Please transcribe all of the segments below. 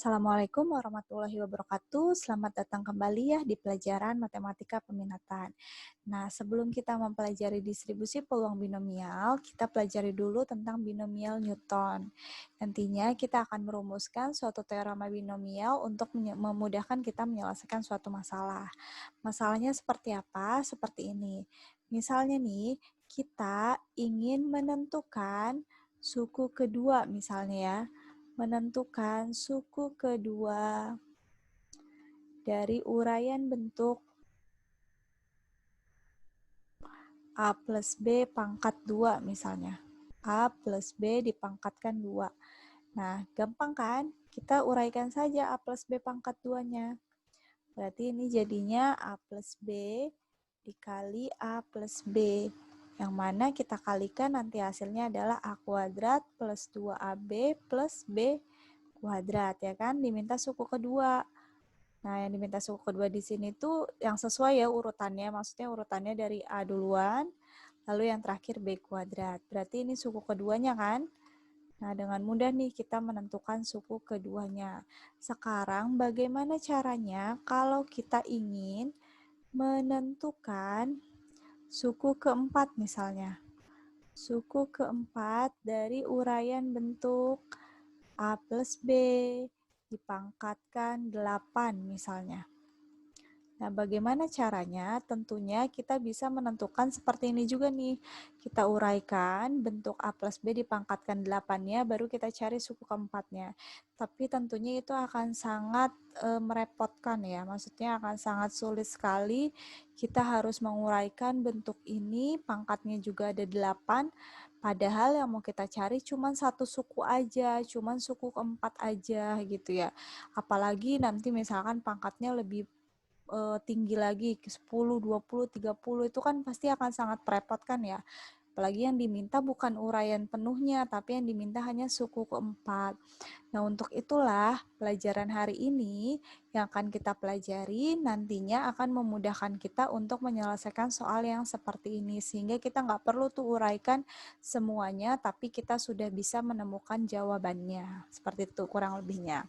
Assalamualaikum warahmatullahi wabarakatuh. Selamat datang kembali ya di pelajaran Matematika Peminatan. Nah, sebelum kita mempelajari distribusi peluang binomial, kita pelajari dulu tentang binomial Newton. Nantinya kita akan merumuskan suatu teorema binomial untuk memudahkan kita menyelesaikan suatu masalah. Masalahnya seperti apa? Seperti ini. Misalnya nih, kita ingin menentukan suku kedua misalnya ya. Menentukan suku kedua dari uraian bentuk A plus B pangkat 2 misalnya. A plus B dipangkatkan 2. Nah, gampang kan? Kita uraikan saja A plus B pangkat 2-nya. Berarti ini jadinya A plus B dikali A plus B. Yang mana kita kalikan nanti hasilnya adalah A kuadrat plus 2AB plus B kuadrat, ya kan? Diminta suku kedua. Nah, yang diminta suku kedua di sini tuh yang sesuai ya urutannya, maksudnya urutannya dari A duluan, lalu yang terakhir B kuadrat. Berarti ini suku keduanya kan? Nah, dengan mudah nih kita menentukan suku keduanya. Sekarang bagaimana caranya kalau kita ingin menentukan suku keempat misalnya? Suku keempat dari uraian bentuk A plus B dipangkatkan 8 misalnya. Nah, bagaimana caranya? Tentunya kita bisa menentukan seperti ini juga nih. Kita uraikan bentuk A plus B dipangkatkan 8-nya, baru kita cari suku keempatnya. Tapi tentunya itu akan sangat merepotkan ya. Maksudnya akan sangat sulit sekali. Kita harus menguraikan bentuk ini, pangkatnya juga ada 8. Padahal yang mau kita cari cuma satu suku aja, cuma suku keempat aja gitu ya. Apalagi nanti misalkan pangkatnya lebih tinggi lagi ke 10, 20, 30 itu kan pasti akan sangat merepotkan ya. Apalagi yang diminta bukan uraian penuhnya, tapi yang diminta hanya suku keempat. Nah, untuk itulah pelajaran hari ini yang akan kita pelajari nantinya akan memudahkan kita untuk menyelesaikan soal yang seperti ini. Sehingga kita nggak perlu tuh uraikan semuanya, tapi kita sudah bisa menemukan jawabannya. Seperti itu kurang lebihnya.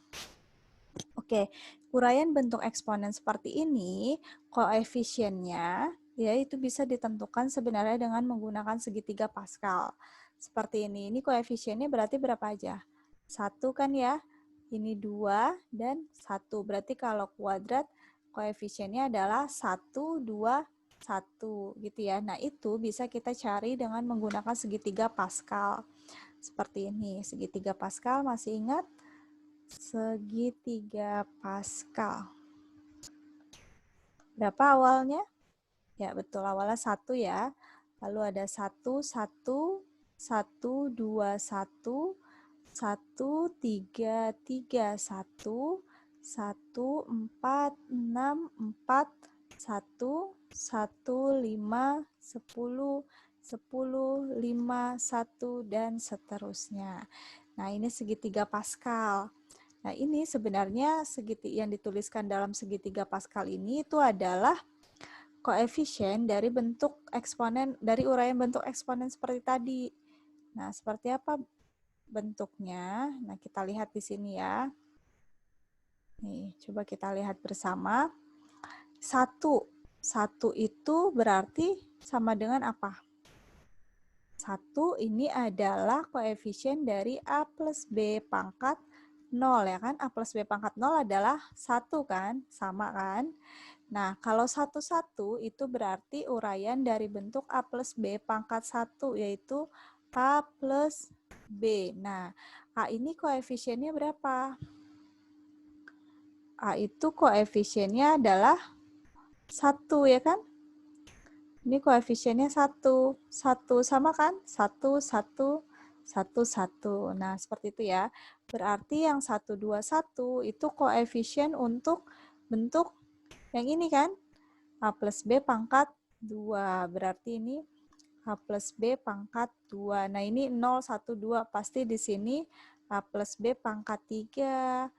Oke, uraian bentuk eksponen seperti ini, koefisiennya ya itu bisa ditentukan sebenarnya dengan menggunakan segitiga Pascal. Seperti ini koefisiennya berarti berapa aja? 1 kan ya, ini 2 dan 1. Berarti kalau kuadrat koefisiennya adalah 1, 2, 1 gitu ya. Nah itu bisa kita cari dengan menggunakan segitiga Pascal. Seperti ini, segitiga Pascal masih ingat? Segitiga Pascal. Berapa awalnya? Ya, betul. Awalnya 1 ya. Lalu ada 1, 1, 1, 2, 1, 1, 3, 3, 1, 1, 4, 6, 4, 1, 1, 5, 10, 10, 5, 1, dan seterusnya. Nah, ini segitiga Pascal. Nah, ini sebenarnya yang dituliskan dalam segitiga Pascal ini itu adalah koefisien dari bentuk eksponen, dari uraian bentuk eksponen seperti tadi. Nah, seperti apa bentuknya? Nah, kita lihat di sini ya. Nih, coba kita lihat bersama. 1. 1 itu berarti sama dengan apa? 1 ini adalah koefisien dari A plus B pangkat 0 ya kan, A plus B pangkat 0 adalah 1 kan, sama kan. Nah, kalau 1, 1 itu berarti uraian dari bentuk A plus B pangkat 1, yaitu A plus B. Nah, A ini koefisiennya berapa? A itu koefisiennya adalah 1 ya kan. Ini koefisiennya 1. 1 sama kan? 1, 1, 1, 1. Nah, seperti itu ya. Berarti yang 1, 2, 1 itu koefisien untuk bentuk yang ini kan? A plus B pangkat 2. Berarti ini A plus B pangkat 2. Nah, ini 0, 1, 2. Pasti di sini A plus B pangkat 3,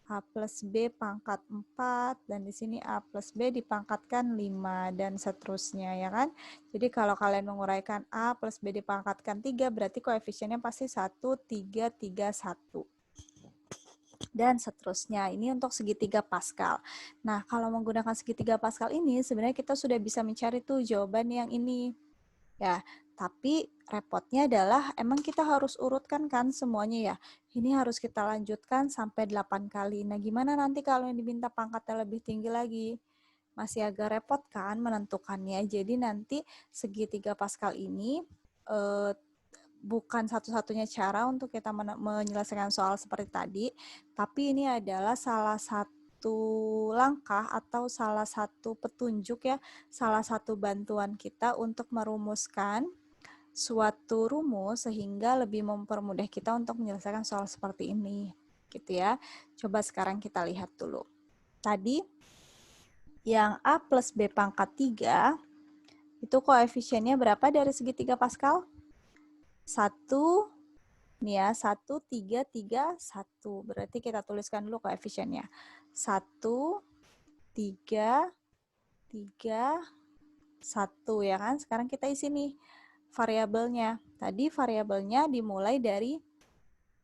A plus B pangkat 4, dan di sini A plus B dipangkatkan 5, dan seterusnya ya kan. Jadi kalau kalian menguraikan A plus B dipangkatkan 3, berarti koefisiennya pasti 1, 3, 3, 1. dan seterusnya. Ini untuk segitiga Pascal. Nah, kalau menggunakan segitiga Pascal ini, sebenarnya kita sudah bisa mencari tuh jawaban yang ini. Ya, tapi repotnya adalah emang kita harus urutkan kan semuanya ya. Ini harus kita lanjutkan sampai 8 kali. Nah, gimana nanti kalau yang diminta pangkatnya lebih tinggi lagi? Masih agak repot kan menentukannya. Jadi nanti segitiga Pascal ini bukan satu-satunya cara untuk kita menyelesaikan soal seperti tadi, tapi ini adalah salah satu langkah atau salah satu petunjuk ya, salah satu bantuan kita untuk merumuskan suatu rumus sehingga lebih mempermudah kita untuk menyelesaikan soal seperti ini. Gitu ya. Coba sekarang kita lihat dulu. Tadi yang A plus B pangkat 3 itu koefisiennya berapa dari segitiga Pascal? 1, nih ya, 1, 3, 3, 1. Berarti kita tuliskan dulu koefisiennya. 1, 3, 3, 1 ya kan. Sekarang kita isi nih variabelnya. Tadi variabelnya dimulai dari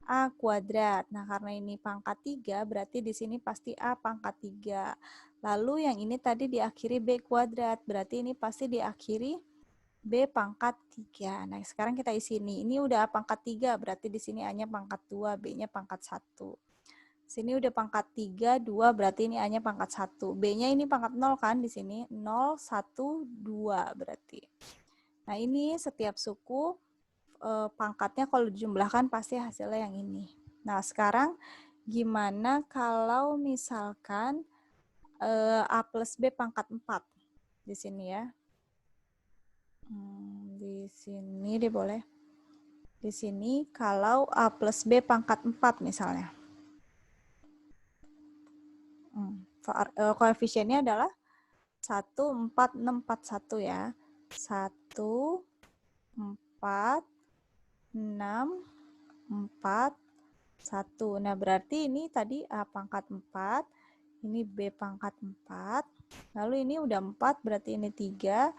A kuadrat. Nah, karena ini pangkat 3, berarti di sini pasti A pangkat 3. Lalu yang ini tadi diakhiri B kuadrat. Berarti ini pasti diakhiri B pangkat 3. Nah, sekarang kita isi nih. Ini udah A pangkat 3, berarti di sini A-nya pangkat 2, B-nya pangkat 1. Sini udah pangkat 3, 2, berarti ini A-nya pangkat 1. B-nya ini pangkat 0 kan di sini. 0, 1, 2 berarti. Nah, ini setiap suku pangkatnya kalau dijumlahkan pasti hasilnya yang ini. Nah, sekarang gimana kalau misalkan A plus B pangkat 4 di sini ya. Di sini deh boleh. Di sini kalau A plus B pangkat 4 misalnya. Koefisiennya adalah 1, 4, 6, 4, 1 ya. 1, 4, 6, 4, 1. Nah, berarti ini tadi A pangkat 4, ini B pangkat 4. Lalu ini udah 4, berarti ini 3.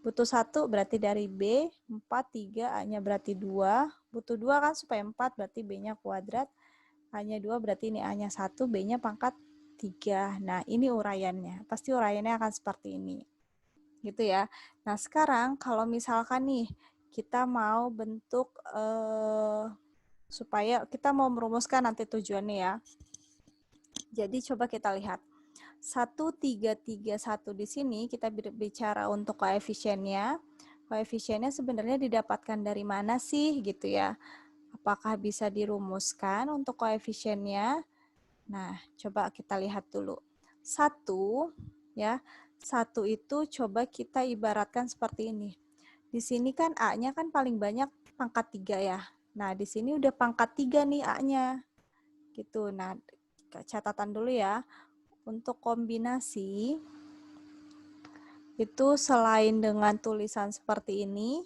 Butuh 1 berarti dari B, 4, 3, A-nya berarti 2. Butuh 2 kan supaya 4, berarti B-nya kuadrat. A-nya 2, berarti ini A-nya 1, B-nya pangkat 3. Nah, ini uraiannya. Pasti uraiannya akan seperti ini. Gitu ya. Nah, sekarang kalau misalkan nih, kita mau bentuk, supaya kita mau merumuskan nanti tujuannya ya. Jadi, coba kita lihat. 1, 3, 3, 1 di sini kita bicara untuk koefisiennya. Koefisiennya sebenarnya didapatkan dari mana sih gitu ya. Apakah bisa dirumuskan untuk koefisiennya? Nah, coba kita lihat dulu. 1 ya. 1 itu coba kita ibaratkan seperti ini. Di sini kan A-nya kan paling banyak pangkat 3 ya. Nah, di sini udah pangkat 3 nih A-nya. Gitu. Nah, catatan dulu ya. Untuk kombinasi, itu selain dengan tulisan seperti ini,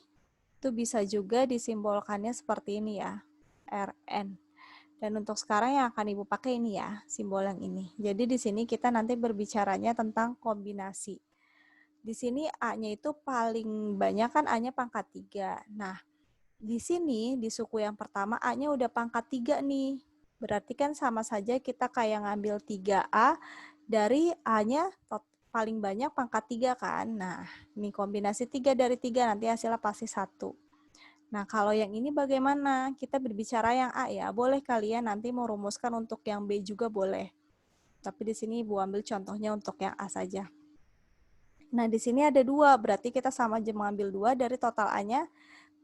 itu bisa juga disimbolkannya seperti ini ya, Rn. Dan untuk sekarang yang akan Ibu pakai ini ya, simbol yang ini. Jadi di sini kita nanti berbicaranya tentang kombinasi. Di sini A-nya itu paling banyak kan A-nya pangkat 3. Nah, di sini di suku yang pertama A-nya udah pangkat 3 nih. Berarti kan sama saja kita kayak ngambil 3A dari A-nya paling banyak pangkat 3 kan. Nah, ini kombinasi 3 dari 3 nanti hasilnya pasti 1. Nah, kalau yang ini bagaimana? Kita berbicara yang A ya. Boleh kalian nanti mau rumuskan untuk yang B juga boleh. Tapi di sini Ibu ambil contohnya untuk yang A saja. Nah, di sini ada 2, berarti kita sama aja mengambil 2 dari total A-nya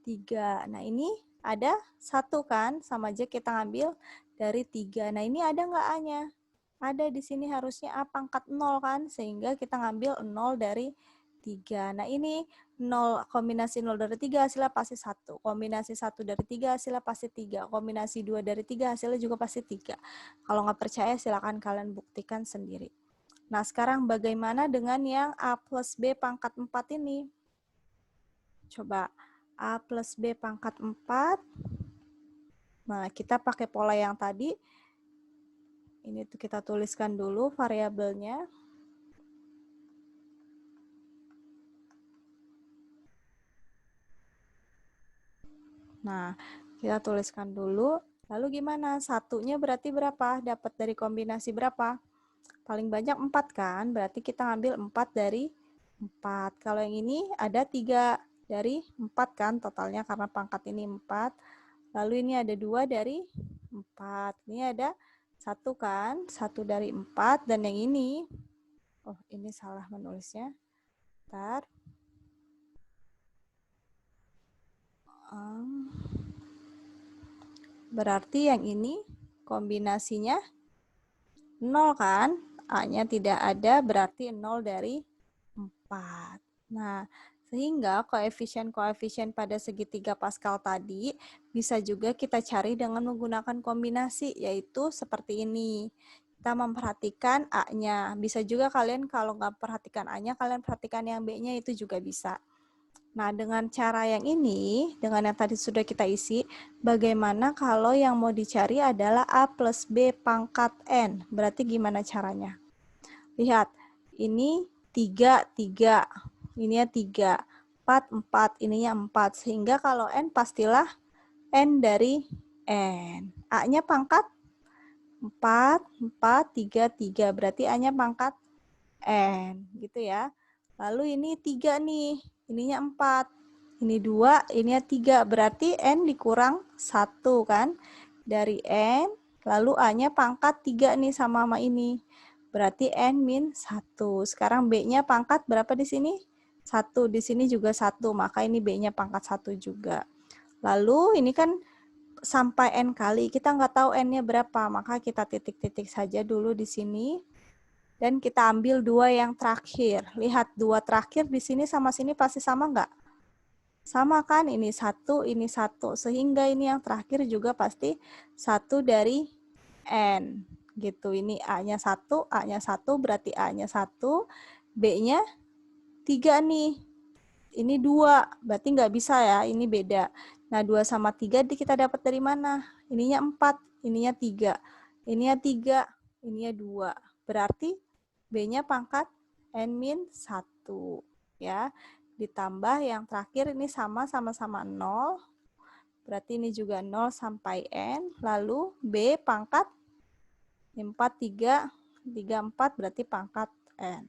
3. Nah, ini ada 1 kan, sama aja kita ngambil dari 3. Nah, ini ada nggak A-nya? Ada di sini harusnya A pangkat 0 kan, sehingga kita ngambil 0 dari 3. Nah, ini 0, kombinasi 0 dari 3 hasilnya pasti 1. Kombinasi 1 dari 3 hasilnya pasti 3. Kombinasi 2 dari 3 hasilnya juga pasti 3. Kalau nggak percaya silakan kalian buktikan sendiri. Nah, sekarang bagaimana dengan yang A plus B pangkat 4 ini? Coba A plus B pangkat 4. Nah, kita pakai pola yang tadi. Ini tuh kita tuliskan dulu variabelnya. Nah, kita tuliskan dulu Lalu gimana? Satunya berarti berapa? Dapat dari kombinasi berapa? Paling banyak 4 kan? Berarti kita ambil 4 dari 4. Kalau yang ini ada 3 dari 4 kan totalnya karena pangkat ini 4. Lalu ini ada 2 dari 4. Ini ada 1 kan? 1 dari 4. Dan yang ini, oh ini salah menulisnya. Bentar. Berarti yang ini kombinasinya 0 kan? A-nya tidak ada, berarti 0 dari 4. Nah, sehingga koefisien-koefisien pada segitiga Pascal tadi bisa juga kita cari dengan menggunakan kombinasi, yaitu seperti ini. Kita memperhatikan A-nya. Bisa juga kalian kalau nggak perhatikan A-nya, kalian perhatikan yang B-nya itu juga bisa. Nah, dengan cara yang ini, dengan yang tadi sudah kita isi, bagaimana kalau yang mau dicari adalah A plus B pangkat N? Berarti gimana caranya? Lihat, ini 3, 3. Ininya 3. 4, 4. Ininya 4. Sehingga kalau N pastilah N dari N. A-nya pangkat 4, 4, 3, 3. Berarti A-nya pangkat N. Gitu ya. Lalu ini 3 nih. Ininya 4. Ini 2, ininya 3. Berarti N dikurang 1 kan. Dari N, lalu A-nya pangkat 3 nih sama ini. Berarti N min 1. Sekarang B-nya pangkat berapa di sini? 1. Di sini juga 1, maka ini B-nya pangkat 1 juga. Lalu ini kan sampai N kali, kita nggak tahu N-nya berapa, maka kita titik-titik saja dulu di sini. Dan kita ambil 2 yang terakhir. Lihat 2 terakhir di sini sama sini pasti sama nggak? Sama kan? Ini 1, ini 1. Sehingga ini yang terakhir juga pasti 1 dari N. Gitu. Ini A-nya 1, A-nya 1, berarti A-nya 1, B-nya 3 nih. Ini 2, berarti nggak bisa ya, ini beda. Nah, 2 sama 3 kita dapat dari mana? Ininya 4, ininya 3. Ininya 3, ininya 2. Berarti B-nya pangkat N-1. Ya. Ditambah yang terakhir ini sama-sama 0. Berarti ini juga 0 sampai N. Lalu B pangkat 4, 3, 3, 4 berarti pangkat N.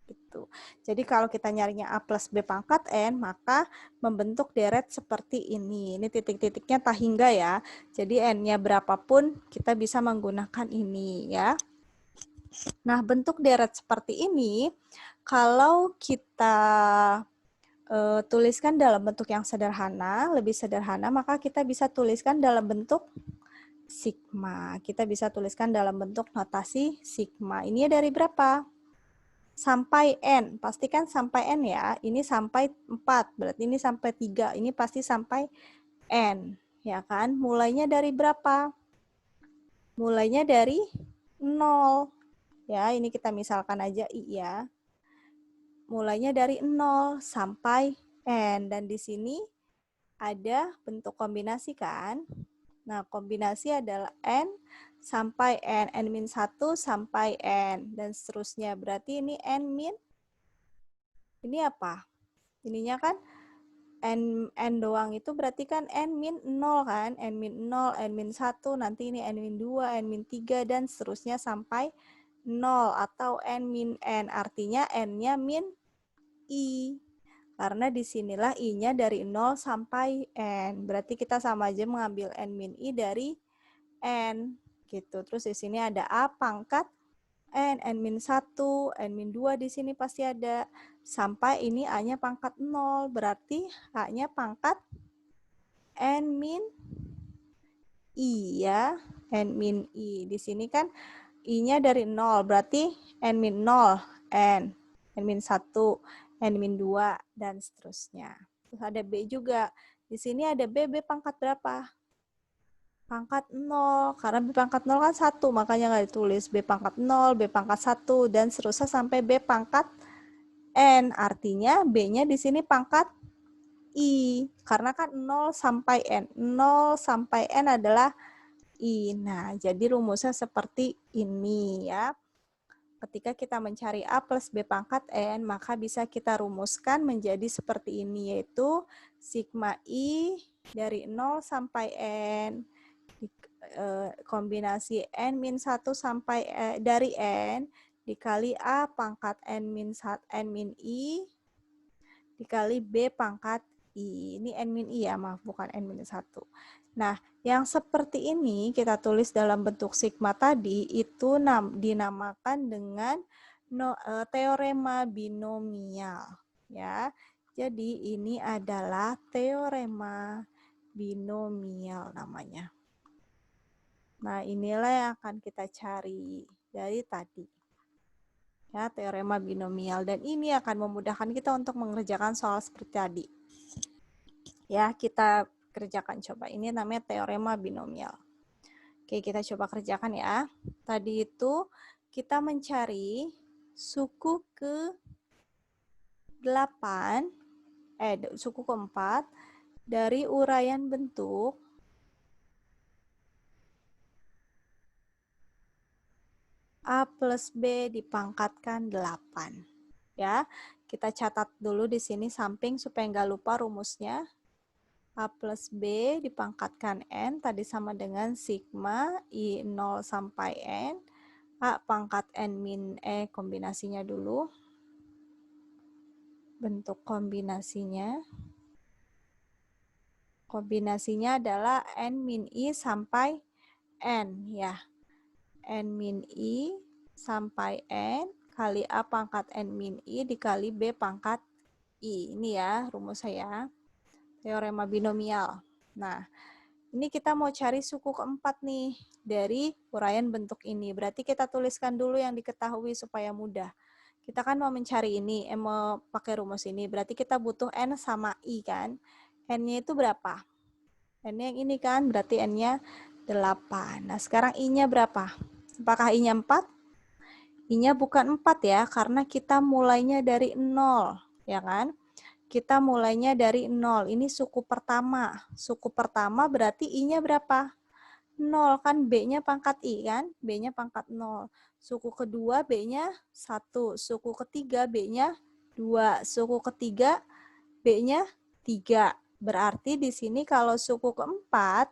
Gitu. Jadi kalau kita nyarinya A plus B pangkat N, maka membentuk deret seperti ini. Ini titik-titiknya tak hingga ya. Jadi N-nya berapapun kita bisa menggunakan ini ya. Nah, bentuk deret seperti ini, kalau kita tuliskan dalam bentuk yang sederhana, lebih sederhana, maka kita bisa tuliskan dalam bentuk sigma. Kita bisa tuliskan dalam bentuk notasi sigma. Ini dari berapa? Sampai N. Pastikan sampai N ya. Ini sampai 4. Berarti ini sampai 3. Ini pasti sampai N. Ya kan? Mulainya dari berapa? Mulainya dari 0. Ya, ini kita misalkan aja I ya. Mulainya dari 0 sampai N. Dan di sini ada bentuk kombinasi kan? Nah, kombinasi adalah N sampai N. N-1 sampai N. Dan seterusnya. Berarti ini N- ini apa? Ininya kan N doang itu berarti kan N-0 kan? N-0, N-1, nanti ini N-2, N-3, dan seterusnya sampai 0 atau N-N. Artinya N-nya min I. Karena disinilah I-nya dari 0 sampai N. Berarti kita sama aja mengambil N min I dari N. Gitu. Terus di sini ada A pangkat N, N-1, N-2 di sini pasti ada. Sampai ini A-nya pangkat 0. Berarti A-nya pangkat N min I ya. N min I. Di sini kan I-nya dari 0. Berarti N min 0, N. N-1, N-2, dan seterusnya. Terus ada B juga. Di sini ada B pangkat berapa? Pangkat 0. Karena B pangkat 0 kan 1, makanya nggak ditulis. B pangkat 0, B pangkat 1, dan seterusnya sampai B pangkat N. Artinya B-nya di sini pangkat I. Karena kan 0 sampai N. 0 sampai N adalah I. Nah, jadi rumusnya seperti ini ya. Ketika kita mencari A plus B pangkat N, maka bisa kita rumuskan menjadi seperti ini, yaitu sigma I dari 0 sampai N kombinasi N-1 sampai dari N dikali A pangkat N-I dikali B pangkat I. Ini N-I ya, maaf, bukan N-1. Nah, yang seperti ini kita tulis dalam bentuk sigma tadi itu dinamakan dengan teorema binomial. Ya, jadi ini adalah teorema binomial namanya. Nah, inilah yang akan kita cari dari tadi. Ya, teorema binomial. Dan ini akan memudahkan kita untuk mengerjakan soal seperti tadi. Ya, kita kerjakan coba. Ini namanya teorema binomial. Oke, kita coba kerjakan ya. Tadi itu kita mencari suku suku keempat dari uraian bentuk A plus B dipangkatkan 8. Ya, kita catat dulu di sini samping supaya nggak lupa rumusnya. A plus B dipangkatkan N tadi sama dengan sigma I 0 sampai N. A pangkat N min E kombinasinya dulu. Bentuk kombinasinya. Kombinasinya adalah N min I sampai N ya. N min I sampai N kali A pangkat N min I dikali B pangkat I. Ini ya rumus saya. Teorema binomial. Nah, ini kita mau cari suku keempat nih dari uraian bentuk ini. Berarti kita tuliskan dulu yang diketahui supaya mudah. Kita kan mau mencari ini, mau pakai rumus ini. Berarti kita butuh N sama I kan. N-nya itu berapa? N-nya yang ini kan, berarti N-nya 8. Nah, sekarang I-nya berapa? Apakah I-nya 4? I-nya bukan 4 ya, karena kita mulainya dari 0, ya kan? Kita mulainya dari 0. Ini suku pertama. Suku pertama berarti I-nya berapa? 0 kan, B-nya pangkat I kan? B-nya pangkat 0. Suku kedua B-nya 1. Suku ketiga B-nya 2. Suku ketiga B-nya 3. Berarti di sini kalau suku keempat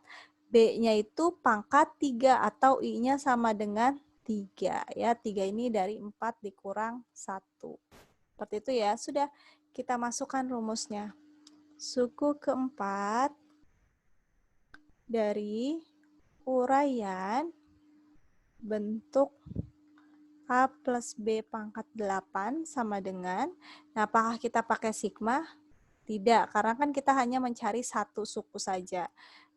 B-nya itu pangkat 3 atau I-nya sama dengan 3 ya. 3 ini dari 4 dikurang 1. Seperti itu ya. Sudah, kita masukkan rumusnya. Suku keempat dari uraian bentuk A plus B pangkat 8 sama dengan, nah apakah kita pakai sigma? Tidak, karena kan kita hanya mencari satu suku saja.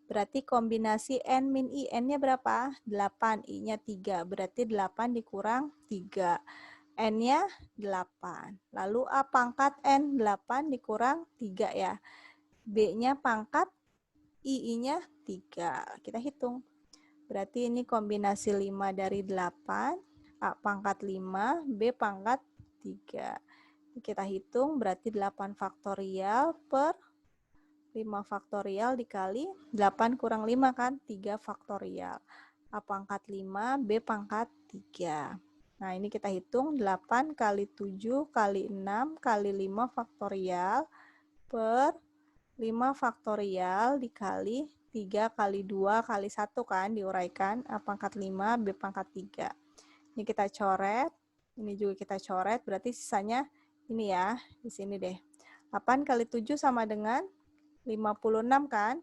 Berarti kombinasi N min I, N-nya berapa? 8, I-nya 3, berarti 8 dikurang 3. N-nya 8. Lalu A pangkat N 8 dikurang 3 ya. B-nya pangkat I-nya 3. Kita hitung. Berarti ini kombinasi 5 dari 8. A pangkat 5, B pangkat 3. Kita hitung berarti 8 faktorial per 5 faktorial dikali 8 kurang 5 kan? 3 faktorial. A pangkat 5, B pangkat 3. Nah, ini kita hitung 8 kali 7 kali 6 kali 5 faktorial per 5 faktorial dikali 3 kali 2 kali 1 kan, diuraikan A pangkat 5, B pangkat 3. Ini kita coret, ini juga kita coret, berarti sisanya ini ya, di sini deh. 8 kali 7 sama dengan 56 kan?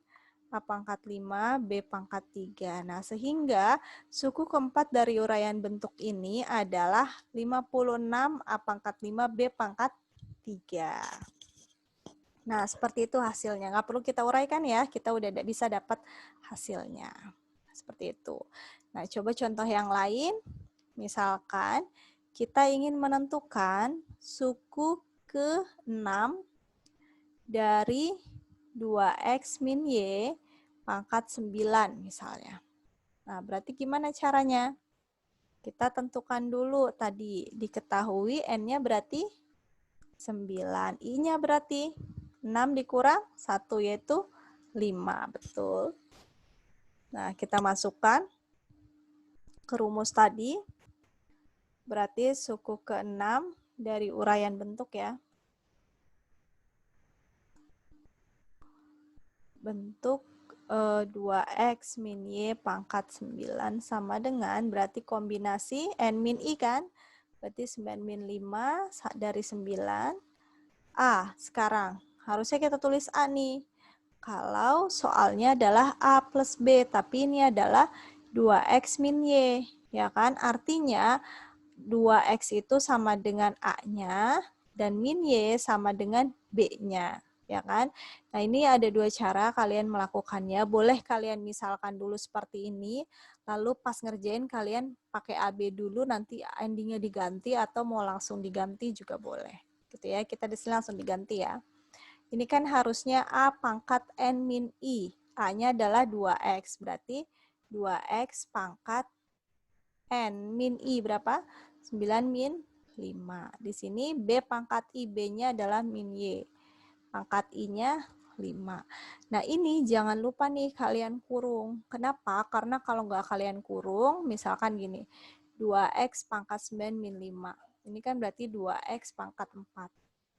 A pangkat 5, B pangkat 3. Nah, sehingga suku keempat dari uraian bentuk ini adalah 56 A pangkat 5, B pangkat 3. Nah, seperti itu hasilnya. Nggak perlu kita uraikan ya, kita udah bisa dapat hasilnya. Seperti itu. Nah, coba contoh yang lain. Misalkan kita ingin menentukan suku ke-6 dari 2x min y pangkat 9 misalnya. Nah, berarti gimana caranya? Kita tentukan dulu tadi diketahui n-nya berarti 9, i-nya berarti 6 dikurang 1 yaitu 5, betul. Nah, kita masukkan ke rumus tadi. Berarti suku ke-6 dari uraian bentuk ya. Bentuk 2x min y pangkat 9 sama dengan, berarti kombinasi n min i kan? Berarti 9 min 5 dari 9. Sekarang harusnya kita tulis A nih. Kalau soalnya adalah A plus B, tapi ini adalah 2x min y, ya kan? Artinya 2x itu sama dengan A-nya, dan min y sama dengan B-nya, ya kan? Nah, ini ada dua cara kalian melakukannya. Boleh kalian misalkan dulu seperti ini, lalu pas ngerjain kalian pakai AB dulu, nanti endingnya diganti, atau mau langsung diganti juga boleh. Gitu ya, kita di sini langsung diganti ya. Ini kan harusnya A pangkat N min I. A-nya adalah 2x, berarti 2x pangkat N min I berapa? 9 min 5. Di sini B pangkat I, B-nya adalah min Y. Pangkat I-nya 5. Nah, ini jangan lupa nih kalian kurung. Kenapa? Karena kalau nggak kalian kurung, misalkan gini, 2x pangkat 9 min 5. Ini kan berarti 2x pangkat 4.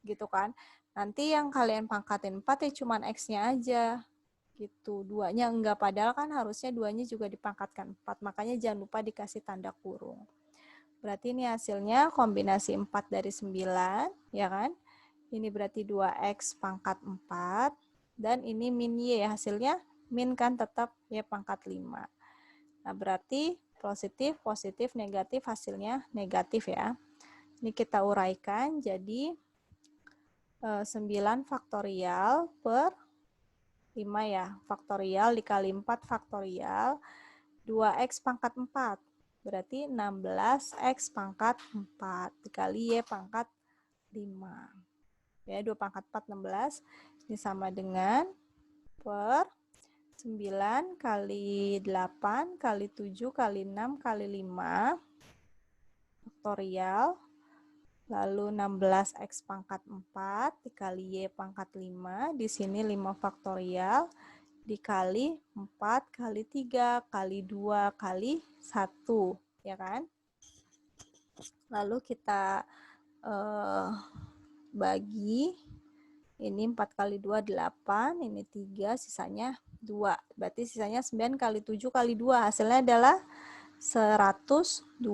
Gitu kan? Nanti yang kalian pangkatin 4 ya cuman x-nya aja. Gitu. 2-nya enggak, padahal kan harusnya 2-nya juga dipangkatkan 4. Makanya jangan lupa dikasih tanda kurung. Berarti ini hasilnya kombinasi 4 dari 9, ya kan? Ini berarti 2x pangkat 4, dan ini min y, hasilnya min kan tetap y pangkat 5. Nah, berarti positif, positif, negatif, hasilnya negatif ya. Ini kita uraikan, jadi 9 faktorial per 5 ya, faktorial dikali 4 faktorial, 2x pangkat 4. Berarti 16x pangkat 4 dikali y pangkat 5. Ya, 2 pangkat 4, 16. Ini sama dengan per 9 kali 8 kali 7 kali 6 kali 5 faktorial. Lalu 16x pangkat 4 dikali y pangkat 5. Di sini 5 faktorial dikali 4 kali 3 kali 2 kali 1, ya kan? Lalu kita bagi, ini 4 kali 2, 8, ini 3, sisanya 2. Berarti sisanya 9 kali 7 kali 2, hasilnya adalah 126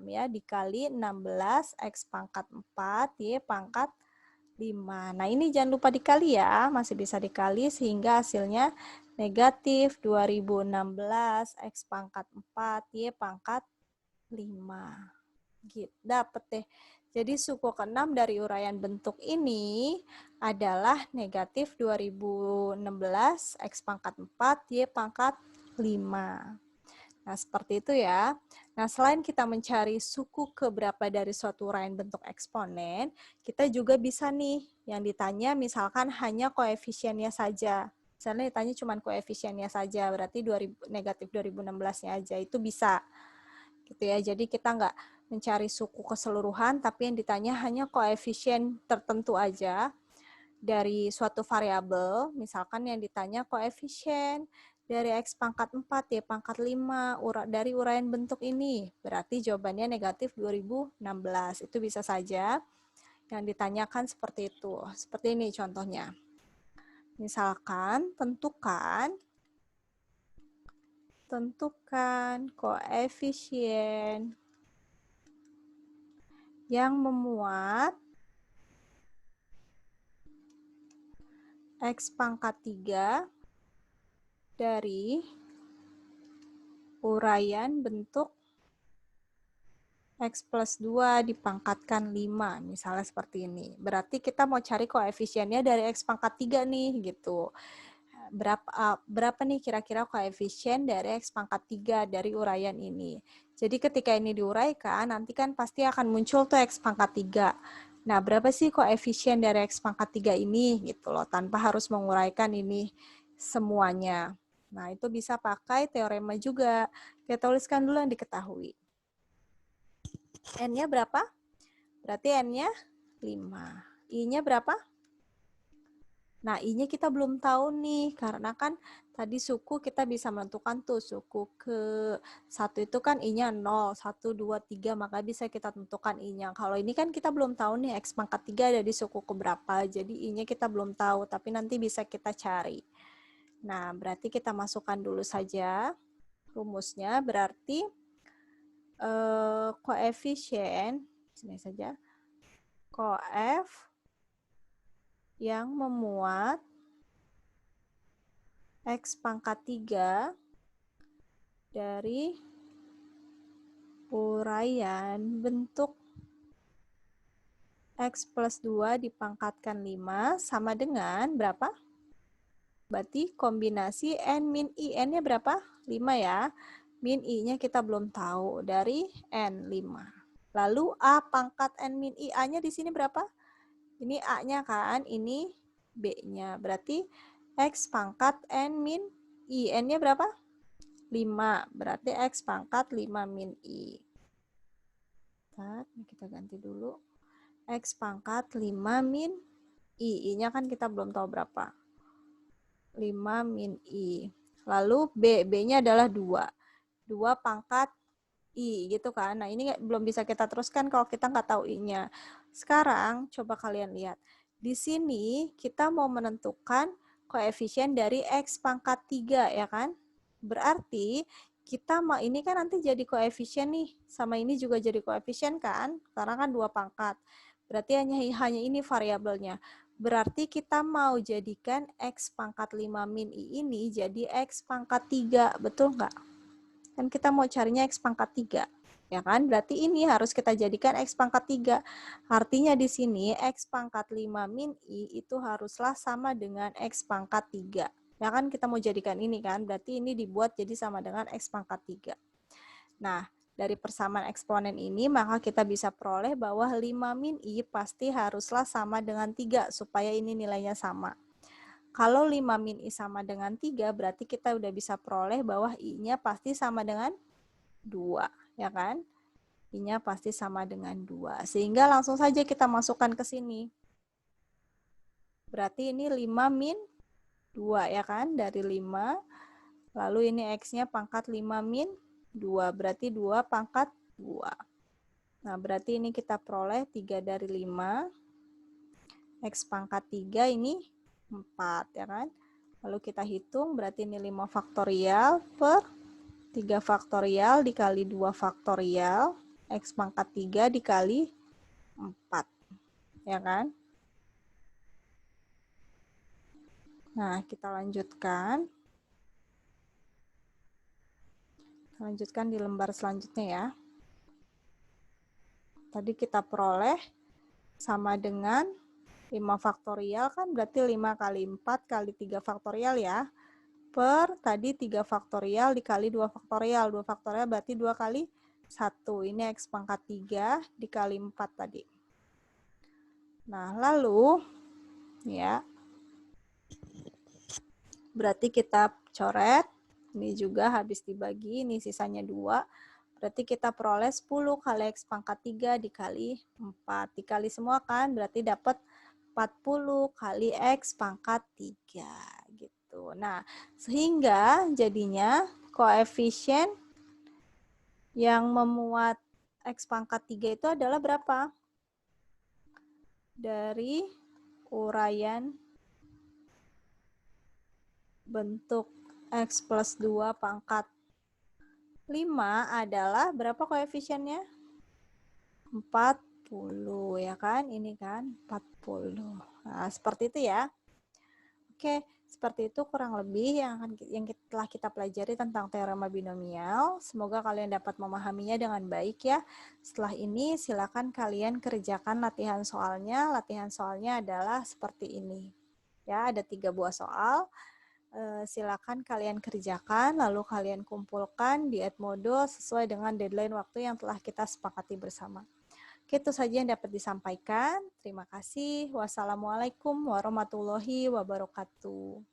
ya, dikali 16 x pangkat 4 y pangkat 5. Nah, ini jangan lupa dikali ya, masih bisa dikali sehingga hasilnya negatif 2016 x pangkat 4 y pangkat 5. Gitu, dapet deh. Jadi suku ke-6 dari uraian bentuk ini adalah negatif 2016 x pangkat 4 y pangkat 5. Nah, seperti itu ya. Nah, selain kita mencari suku keberapa dari suatu uraian bentuk eksponen, kita juga bisa nih, yang ditanya misalkan hanya koefisiennya saja. Misalnya ditanya cuma koefisiennya saja, berarti negatif 2016-nya aja, itu bisa. Gitu ya. Jadi kita nggak mencari suku keseluruhan, tapi yang ditanya hanya koefisien tertentu aja dari suatu variabel. Misalkan yang ditanya koefisien dari x pangkat 4, y pangkat 5 dari uraian bentuk ini. Berarti jawabannya negatif 2016. Itu bisa saja yang ditanyakan seperti itu. Seperti ini contohnya. Misalkan tentukan koefisien yang memuat x pangkat 3 dari uraian bentuk x plus 2 dipangkatkan 5, misalnya seperti ini. Berarti kita mau cari koefisiennya dari x pangkat 3 nih, gitu. Berapa nih kira-kira koefisien dari x pangkat 3 dari uraian ini. Jadi ketika ini diuraikan, nanti kan pasti akan muncul tuh x pangkat 3. Nah, berapa sih koefisien dari x pangkat 3 ini, gitu loh, tanpa harus menguraikan ini semuanya. Nah, itu bisa pakai teorema juga. Kita tuliskan dulu yang diketahui. N-nya berapa? Berarti N-nya 5. I-nya berapa? Nah, I-nya kita belum tahu nih, karena kan tadi suku kita bisa menentukan tuh, suku ke 1 itu kan I-nya 0, 1, 2, 3, maka bisa kita tentukan I-nya. Kalau ini kan kita belum tahu nih, X pangkat 3 ada di suku ke berapa, jadi I-nya kita belum tahu, tapi nanti bisa kita cari. Nah, berarti kita masukkan dulu saja rumusnya. Berarti koefisien, sini saja, koef yang memuat X pangkat 3 dari uraian bentuk X plus 2 dipangkatkan 5 sama dengan berapa? Berarti kombinasi N min I. N-nya berapa? 5 ya. Min I-nya kita belum tahu. Dari N, 5. Lalu A pangkat N min I. A-nya di sini berapa? Ini A-nya kan, ini B-nya. Berarti X pangkat N min I. N-nya berapa? 5. Berarti X pangkat 5 min I. Kita ganti dulu. X pangkat 5 min I. I-nya kan kita belum tahu berapa. 5 min I. Lalu B-nya adalah 2. 2 pangkat I gitu kan. Nah ini belum bisa kita teruskan kalau kita nggak tahu I-nya. Sekarang coba kalian lihat. Di sini kita mau menentukan koefisien dari X pangkat 3 ya kan. Berarti kita mau ini kan nanti jadi koefisien nih. Sama ini juga jadi koefisien kan. Karena kan 2 pangkat. Berarti hanya ini variabelnya. Berarti kita mau jadikan X pangkat 5 min I ini jadi X pangkat 3. Betul nggak? Kan kita mau carinya X pangkat 3. Ya kan? Berarti ini harus kita jadikan X pangkat 3. Artinya di sini X pangkat 5 min I itu haruslah sama dengan X pangkat 3. Ya kan kita mau jadikan ini kan? Berarti ini dibuat jadi sama dengan X pangkat 3. Nah, dari persamaan eksponen ini maka kita bisa peroleh bahwa 5 min I pasti haruslah sama dengan 3 supaya ini nilainya sama. Kalau 5 min I sama dengan 3, berarti kita udah bisa peroleh bahwa I-nya pasti sama dengan 2, ya kan? I-nya pasti sama dengan 2. Sehingga langsung saja kita masukkan ke sini. Berarti ini 5 min 2, ya kan? Dari 5. Lalu ini X-nya pangkat 5 min 2. Berarti 2 pangkat 2. Nah, berarti ini kita peroleh 3 dari 5. X pangkat 3 ini 4, ya kan? Lalu kita hitung, berarti ini 5 faktorial per 3 faktorial dikali 2 faktorial, X pangkat 3 dikali 4. Ya kan? Nah, kita lanjutkan. Lanjutkan di lembar selanjutnya ya. Tadi kita peroleh sama dengan 5 faktorial kan berarti 5 kali 4 kali 3 faktorial ya. Per tadi 3 faktorial dikali 2 faktorial. 2 faktorial berarti 2 kali 1. Ini X pangkat 3 dikali 4 tadi. Nah, lalu ya. Berarti kita coret. Ini juga habis dibagi, ini sisanya 2. Berarti kita peroleh 10 kali X pangkat 3 dikali 4. Dikali semua kan, berarti dapat 40 kali X pangkat 3. Gitu. Nah, sehingga jadinya koefisien yang memuat X pangkat 3 itu adalah berapa? Dari uraian bentuk X plus 2 pangkat 5 adalah berapa koefisiennya? 40 ya kan? Ini kan 40. Nah, seperti itu ya. Oke, seperti itu kurang lebih yang telah kita pelajari tentang teorema binomial. Semoga kalian dapat memahaminya dengan baik ya. Setelah ini silakan kalian kerjakan latihan soalnya. Latihan soalnya adalah seperti ini. Ya, ada 3 buah soal. Silakan kalian kerjakan, lalu kalian kumpulkan di Edmodo sesuai dengan deadline waktu yang telah kita sepakati bersama. Oke, itu saja yang dapat disampaikan. Terima kasih. Wassalamualaikum warahmatullahi wabarakatuh.